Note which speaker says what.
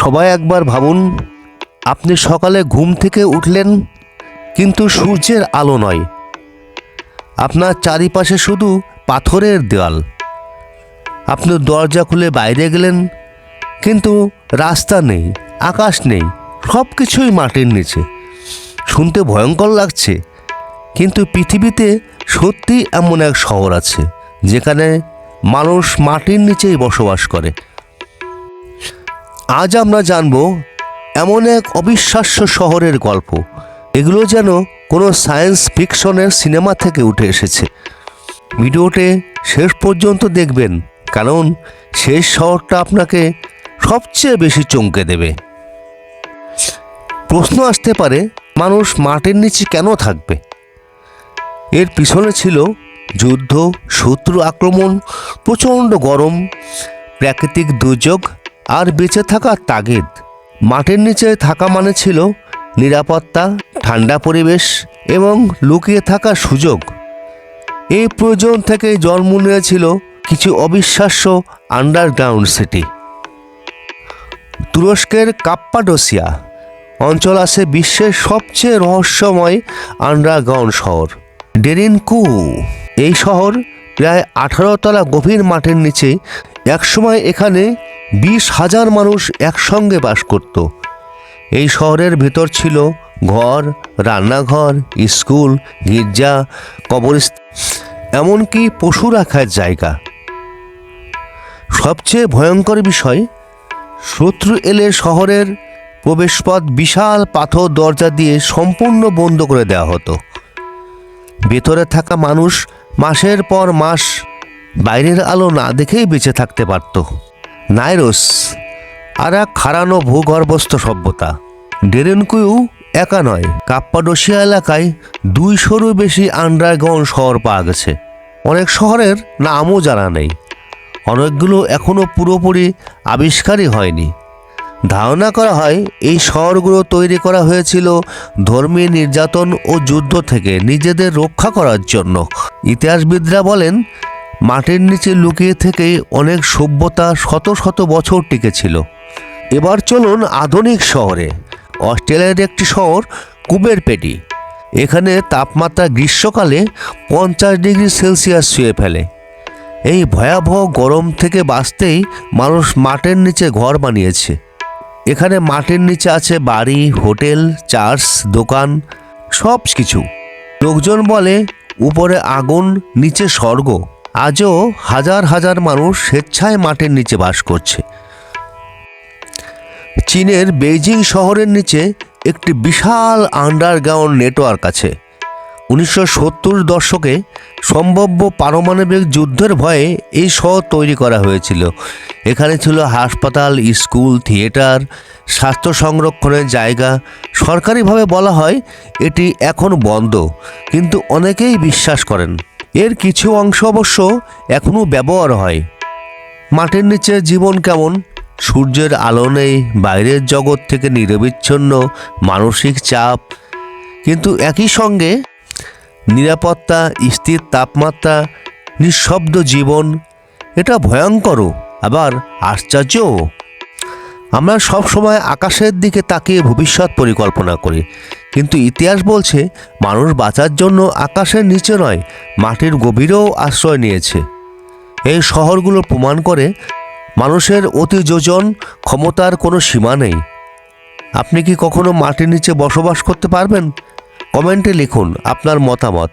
Speaker 1: সবাই একবার ভাবুন, আপনি সকালে ঘুম থেকে উঠলেন কিন্তু সূর্যের আলো নয়, আপনার চারিপাশে শুধু পাথরের দেওয়াল। আপনি দরজা খুলে বাইরে গেলেন কিন্তু রাস্তা নেই, আকাশ নেই, সব কিছুই মাটির নিচে। শুনতে ভয়ঙ্কর লাগছে, কিন্তু পৃথিবীতে সত্যি এমন এক শহর আছে যেখানে মানুষ মাটির নিচেই বসবাস করে। আজ আমরা জানব এমন এক অবিশ্বাস্য শহরের গল্প। এগুলো যেন কোনো সায়েন্স ফিকশনের সিনেমা থেকে উঠে এসেছে। ভিডিওতে শেষ পর্যন্ত দেখবেন, কারণ শেষ শহরটা আপনাকে সবচেয়ে বেশি চমকে দেবে। প্রশ্ন আসতে পারে, মানুষ মাটির নিচে কেন থাকবে? এর পিছনে ছিল যুদ্ধ, শত্রু আক্রমণ, প্রচণ্ড গরম, প্রাকৃতিক দুর্যোগ আর বেঁচে থাকার তাগিদ। মাটির নিচে থাকা মানে ছিল নিরাপত্তা, ঠান্ডা পরিবেশ এবং লুকিয়ে থাকার সুযোগ। এই প্রয়োজন থেকে জন্ম নিয়েছিল কিছু অবিশ্বাস্য আন্ডারগ্রাউন্ড সিটি। তুরস্কের কাপ্পাডোসিয়া অঞ্চল আছে বিশ্বের সবচেয়ে রহস্যময় আন্ডারগ্রাউন্ড শহর ডেরিনকু। এই শহর প্রায় 18 তলা গভীর মাটির নিচে। একসময় এখানে 20,000 মানুষ একসঙ্গে বাস করত। এই শহরের ভেতর ছিল ঘর, রান্নাঘর, স্কুল, গির্জা, কবরস্থান, এমনকি পশু রাখার জায়গা। সবচেয়ে ভয়ঙ্কর বিষয়, শত্রু এলে শহরের প্রবেশপথ বিশাল পাথর দরজা দিয়ে সম্পূর্ণ বন্ধ করে দেওয়া হতো। ভেতরে থাকা মানুষ মাসের পর মাস বাইরের আলো না দেখেই বেঁচে থাকতে পারত। নাইরোস আর এক হারানো ভূগর্ভস্থ সভ্যতা। ডেরেনকুইউ একা নয়, কাপ্পাডোসিয়া এলাকায় 200-রও বেশি আন্ডারগ্রাউন্ড শহর পাওয়া গেছে। অনেক শহরের নামও জানা নেই, অনেকগুলো এখনও পুরোপুরি আবিষ্কারই হয়নি। ধারণা করা হয় এই শহরগুলো তৈরি করা হয়েছিল ধর্মীয় নির্যাতন ও যুদ্ধ থেকে নিজেদের রক্ষা করার জন্য। ইতিহাসবিদরা বলেন, মাটির নিচে লুকিয়ে থেকেই অনেক সভ্যতা শত শত বছর টিকেছিল। এবার চলুন আধুনিক শহরে। অস্ট্রেলিয়ার একটি শহর কুবেরপেটি। এখানে তাপমাত্রা গ্রীষ্মকালে 50 ডিগ্রি সেলসিয়াস ছুঁয়ে ফেলে। এই ভয়াবহ গরম থেকে বাঁচতেই মানুষ মাটির নিচে ঘর বানিয়েছে। এখানে মাটির নিচে আছে বাড়ি, হোটেল, চার্চ, দোকান, সব কিছু। লোকজন বলে উপরে আগুন, নিচে স্বর্গ। আজও হাজার হাজার মানুষ স্বেচ্ছায় মাটির নিচে বাস করছে। চীনের বেইজিং শহরের নিচে একটি বিশাল আন্ডারগ্রাউন্ড নেটওয়ার্ক আছে। 1970 দশকে সম্ভাব্য পারমাণবিক যুদ্ধের ভয়ে এই শহর তৈরি করা হয়েছিল। এখানে ছিল হাসপাতাল, স্কুল, থিয়েটার, স্বাস্থ্য সংরক্ষণের জায়গা। সরকারিভাবে বলা হয় এটি এখন বন্ধ, কিন্তু অনেকেই বিশ্বাস করেন। এর কিছু অংশ অবশ্য এখনও ব্যবহার হয়। মাটির নিচে জীবন কেমন? সূর্যের আলো নেই, বাইরের জগৎ থেকে নিরবিচ্ছিন্ন, মানসিক চাপ, কিন্তু একই সঙ্গে নিরাপত্তা, স্থির তাপমাত্রা, নিঃশব্দ জীবন। এটা ভয়ঙ্করও আবার আশ্চর্যও। আমরা সব সময় আকাশের দিকে তাকিয়ে ভবিষ্যৎ পরিকল্পনা করি, কিন্তু ইতিহাস বলছে মানুষ বাঁচার জন্য আকাশের নিচে নয়, মাটির গভীরেও আশ্রয় নিয়েছে। এই শহরগুলো প্রমাণ করে মানুষের অতিযোজন ক্ষমতার কোনো সীমা নেই। আপনি কি কখনো মাটির নিচে বসবাস করতে পারবেন? কমেন্টে লিখুন আপনার মতামত।